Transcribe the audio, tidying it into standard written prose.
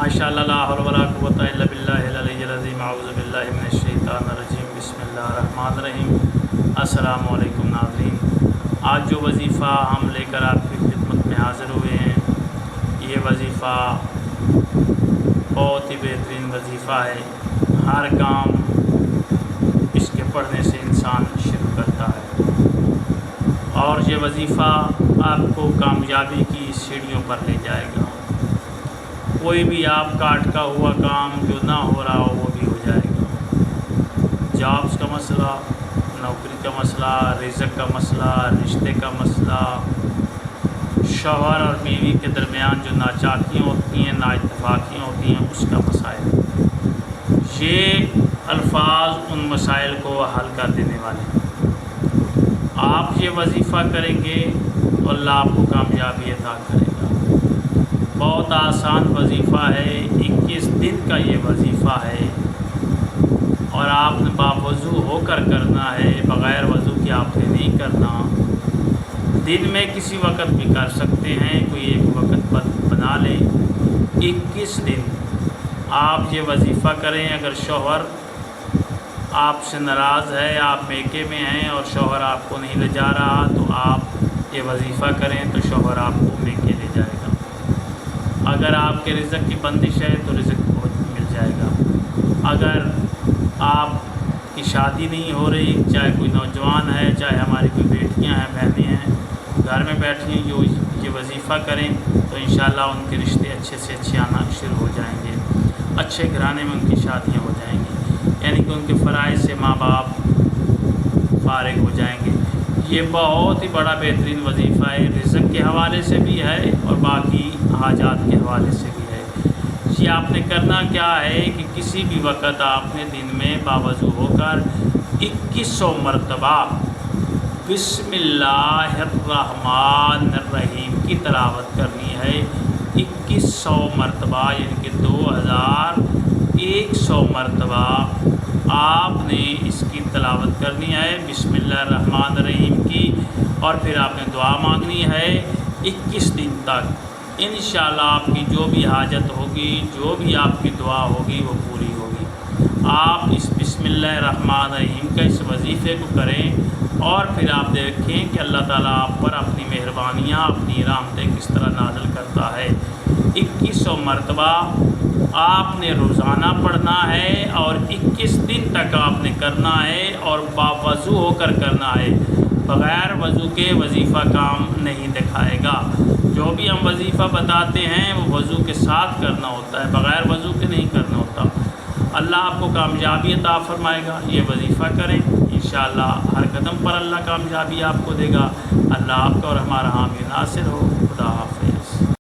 ماشاءاللہ لا حول ولا قوۃ الا باللہ العلی العظیم اعوذ باللہ من الشیطان الرجیم بسم اللہ الرحمن الرحیم۔ السلام علیکم ناظرین، آج جو وظیفہ ہم لے کر آپ کی خدمت میں حاضر ہوئے ہیں، یہ وظیفہ بہت ہی بہترین وظیفہ ہے۔ ہر کام اس کے پڑھنے سے انسان شروع کرتا ہے، اور یہ وظیفہ آپ کو کامیابی کی سیڑھیوں پر لے جائے گا۔ کوئی بھی آپ کا اٹکا ہوا کام جو نہ ہو رہا ہو وہ بھی ہو جائے گا۔ جابس کا مسئلہ، نوکری کا مسئلہ، رزق کا مسئلہ، رشتے کا مسئلہ، شوہر اور بیوی کے درمیان جو ناچاکیاں ہوتی ہیں، نااتفاقیاں ہوتی ہیں، اس کا مسائل، یہ الفاظ ان مسائل کو حل کر دینے والے ہیں۔ آپ یہ وظیفہ کریں گے تو اللہ آپ کو کامیابی عطا کرے گا۔ بہت آسان وظیفہ ہے، 21 دن کا یہ وظیفہ ہے، اور آپ نے باوضو ہو کر کرنا ہے، بغیر وضو کے آپ نے نہیں کرنا۔ دن میں کسی وقت بھی کر سکتے ہیں، کوئی ایک وقت بنا لیں۔ 21 دن آپ یہ وظیفہ کریں۔ اگر شوہر آپ سے ناراض ہے، آپ میکے میں ہیں اور شوہر آپ کو نہیں لے جا رہا، تو آپ یہ وظیفہ کریں تو شوہر آپ کو میکے لے جائے گا۔ اگر آپ کے رزق کی بندش ہے تو رزق بہت مل جائے گا۔ اگر آپ کی شادی نہیں ہو رہی، چاہے کوئی نوجوان ہے، چاہے ہماری کوئی بیٹیاں ہیں، بہنیں ہیں، گھر میں بیٹھی ہیں، جو یہ وظیفہ کریں تو انشاءاللہ ان کے رشتے اچھے سے اچھے آنا شروع ہو جائیں گے، اچھے گھرانے میں ان کی شادیاں ہو جائیں گی، یعنی کہ ان کے فرائض سے ماں باپ فارغ ہو جائیں گے۔ یہ بہت ہی بڑا بہترین وظیفہ ہے، رزق کے حوالے سے بھی ہے اور باقی حاجات کے حوالے سے بھی ہے۔ یہ آپ نے کرنا کیا ہے کہ کسی بھی وقت آپ نے دن میں باوضو ہو کر 2100 مرتبہ بسم اللہ الرحمن الرحیم کی تلاوت کرنی ہے۔ 2100 مرتبہ یعنی کہ 2100 مرتبہ آپ نے اس کی تلاوت کرنی ہے، بسم اللہ الرحمن الرحیم کی، اور پھر آپ نے دعا مانگنی ہے 21 دن تک۔ انشاءاللہ آپ کی جو بھی حاجت ہوگی، جو بھی آپ کی دعا ہوگی وہ پوری ہوگی۔ آپ اس بسم اللہ الرحمن الرحیم کا اس وظیفے کو کریں، اور پھر آپ دیکھیں کہ اللہ تعالیٰ آپ پر اپنی مہربانیاں، اپنی رحمتیں کس طرح نازل کرتا ہے۔ 2100 مرتبہ آپ نے روزانہ پڑھنا ہے، اور 21 دن تک آپ نے کرنا ہے، اور باوضو ہو کر کرنا ہے۔ بغیر وضو کے وظیفہ کام نہیں دکھائے گا۔ جو بھی ہم وظیفہ بتاتے ہیں وہ وضو کے ساتھ کرنا ہوتا ہے، بغیر وضو کے نہیں کرنا ہوتا۔ اللہ آپ کو کامیابی عطا فرمائے گا۔ یہ وظیفہ کریں، انشاءاللہ ہر قدم پر اللہ کامیابی آپ کو دے گا۔ اللہ آپ کا اور ہمارا حامی ناصر ہو۔ خدا حافظ۔